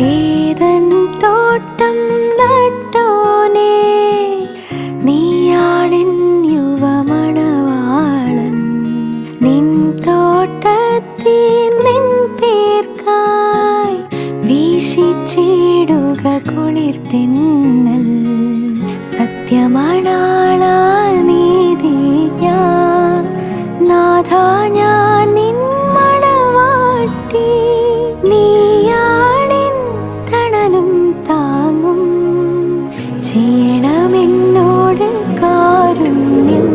ഏതൻ തോട്ടം നട്ടോനേ, നീയാണെൻ യുവമണവാളൻ. നിൻ തോട്ടത്തിൽ നിൻ പേർക്കായി വീശിച്ചിടുക കുളിർതെന്നൽ. സത്യമാണാളാ നീതിയാ നാഥാ, ഞാൻ നിൻ മണവാട്ടി. നീയാണെൻ തണലും താങ്ങും, ചെയ്യണമെന്നോട് കാരുണ്യം.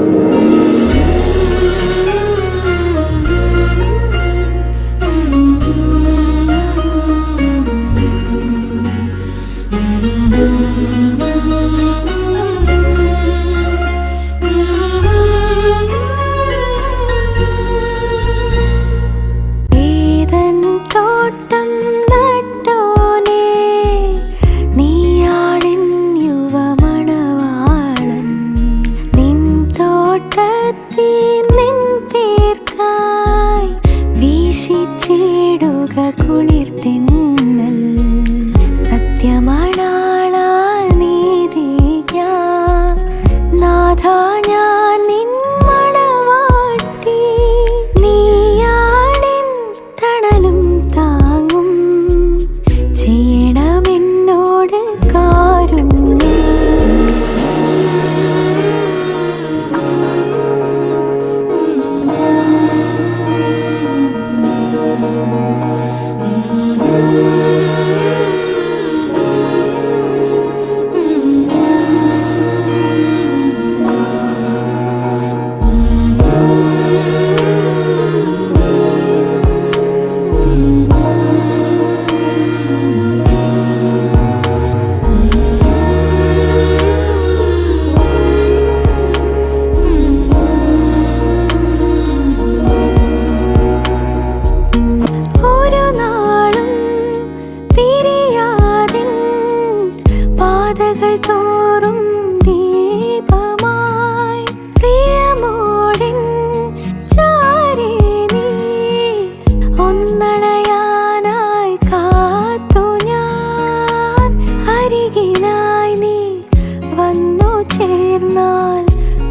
ഏതൻ തോട്ടം നട്ടോനേ, നീയാണെൻ യുവമണവാളൻ. നിൻ തോട്ടത്തിൽ നിൻ പേർക്കായി വീശിച്ചിടുക കുളിർതെന്നൽ. സത്യമാണാളാ നീതിയാ നാഥാ, ഞാൻ നിൻ മണവാട്ടി. നീയാണെൻ തണലും താങ്ങും, ചെയ്യണമെന്നോട് കാരുണ്യം. ഒരു നാളും പിരിയാതിൻ പാതകൾ തോറും ദീപമായി, പ്രിയമോടിൻ ചാരേ നീ ഒന്നണയാനായി കാത്തു ഞാൻ. അരികിലായി നീ വന്നു ചേർന്നാൽ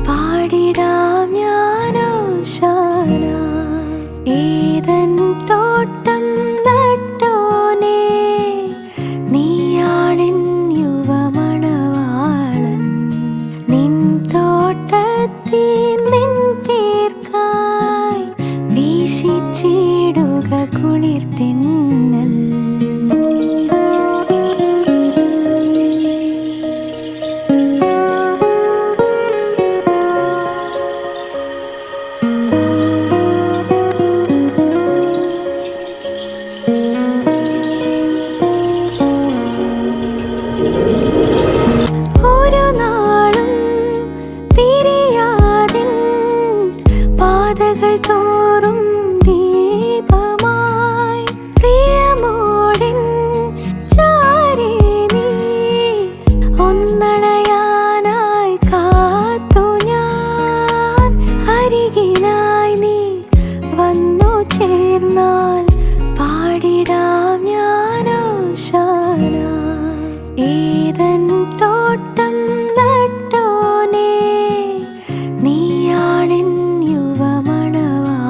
പാടിടാം ഞാനോശാന. ഏതൻ തോട്ടം നട്ടോനേ, നീയാണെൻ യുവമണവാളൻ. നിൻ തോട്ടത്തിൽ നിൻ പേർക്കായി വീശിച്ചിടുക കുളിർതെന്നൽ. ഒരു നാളും പിരിയാതിൻ പാതകൾ തോറും ദീപമായി, പ്രിയമോടിൻ ചാരേ നീ ഒന്നണയാനായി കാത്തു ഞാൻ. അരികിലായി നീ വന്നു ചേർന്നാൽ പാടിടാം ഞാനോശാന. ഏതൻ തോട്ടം നട്ടോനേ, നീയാണെൻ യുവമണവാളൻ.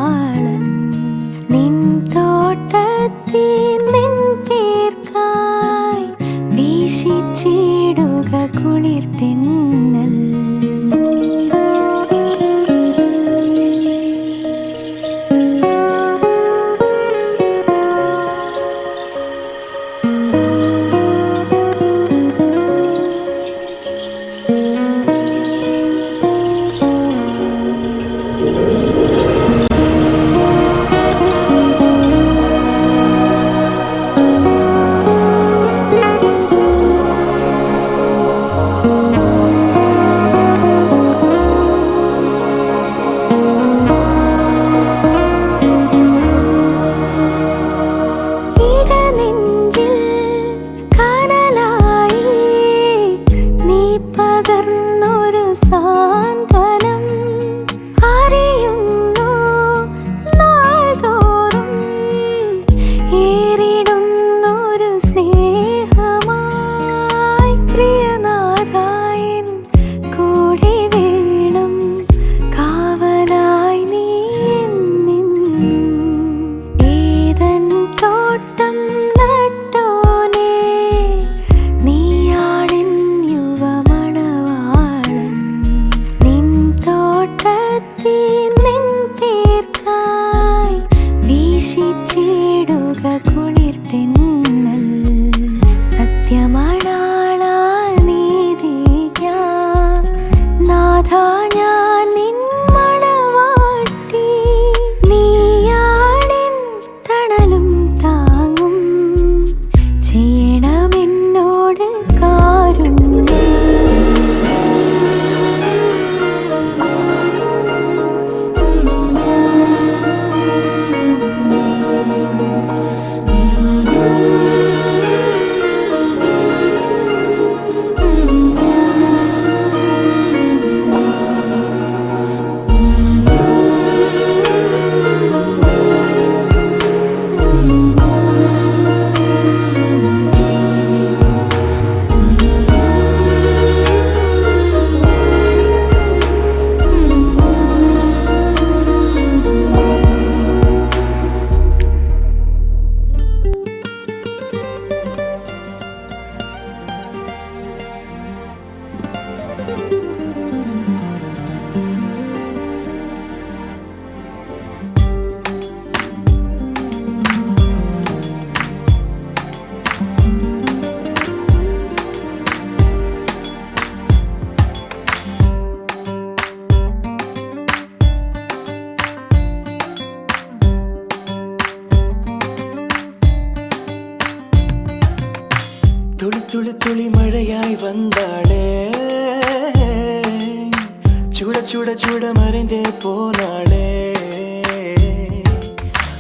சுட சுட மறைந்தே போனாளே.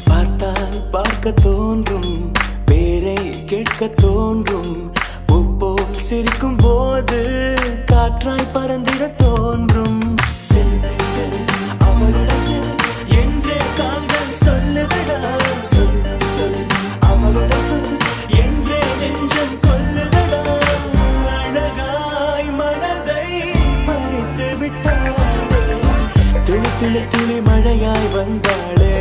பார்த்தால் பார்க்க தோன்றும், பேரை கேட்க தோன்றும், பூப்போல் சிரிக்கும் போது காற்றாய் பறந்திட தோன்றும். செல் செல் அவளுடன் செல் என்றே கால்கள் சொல்லுதடா. சொல் சொல் அவளுடன் சொல் என்றே நெஞ்சம் கொல்லுதடா. அழகாய் மனதை பறித்து விட்டாளே. துளி துளி துளி மழையாய் வந்தாளே.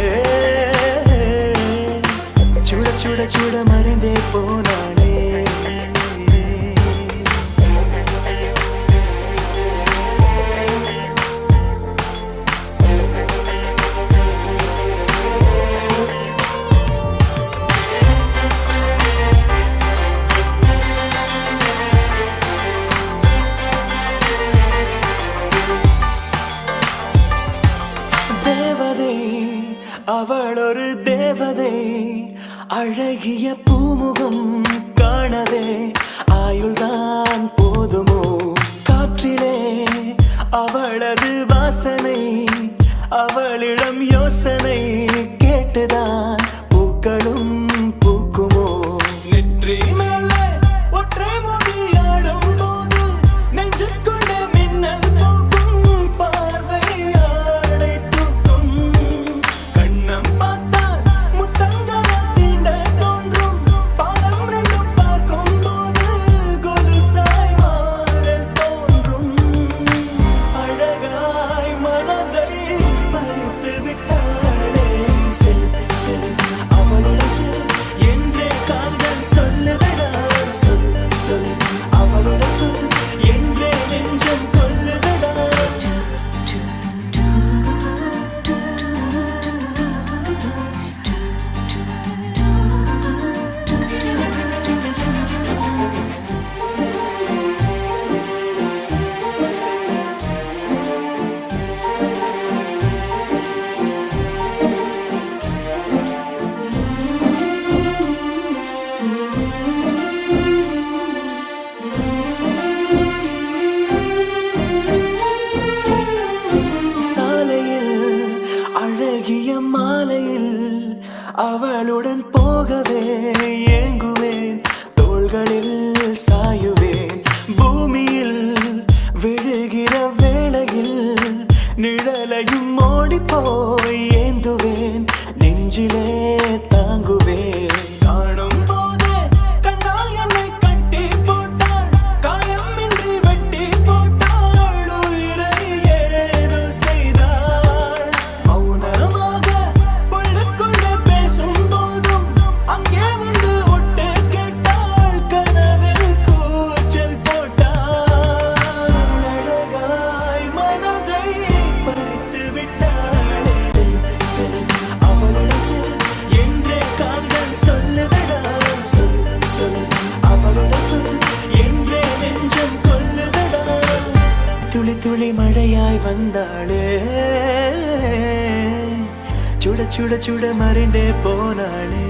சுட சுட சுட மறைந்தே போனாளே. தேவதை அவள் ஒரு தேவதை, அழகிய பூமுகம் காணவே ஆயுள்தான் போதுமோ. காற்றிலே அவளது வாசனை, அவளிடம் யோசனை கேட்டுதான் பூக்களும் பூக்குமோ. நெற்றி மேலே ஒற்றை முடியாடும் போது நெஞ்சுக்குள்ளே மின்னல் போக்கும். பார்வையாடை தூக்கும், கண்ணம் பார்த்தால் முத்தங்களை தீண்ட தோன்றும். பாதம் ரெண்டும் பார்க்கும் போது கொலுசாய் மாற தோன்றும். அழகாய் மனதை பறித்து விட்டாளே. செல் செல் அவளுடன் செல் என்றே கால்கள் சொல்லுதடா. சொல் சொல் அவளுடன் சொல் என்றே நெஞ்சம் கொல்லுதடா. சாலையில் அழகிய மாலையில் அவளுடன் போகவே ஏங்குவேன். தோள்களில் சாயுவேன். பூமியில் விழுகிற வேளையில் நிழலையும் ஓடிப்போய் ஏந்துவேன். நெஞ்சிலே தாங்குவேன். காணும் போதே கண்ணால் என்னை கட்டி போட்டாள். காயமின்றி வெட்டி போட்டாள். உயிரை ஏதோ செய்தாள். மௌனமாக உள்ளுக்குள்ளே பேசும் போதும் அங்கே வந்து ஒட்டு கேட்டாள். கனவில் கூச்சல் போட்டாள். அழகாய் மனதை பறித்து விட்டாளே. செல் அவளுடன் செல் என்றே கால்கள் சொல்லுதடா. சொல் சொல் அவளுடன் சொல் என்றே நெஞ்சம் கொல்லுதடா. துளி துளி மழையாய் வந்தாளே. சுட சுட சுட மறைந்தே போனாளே.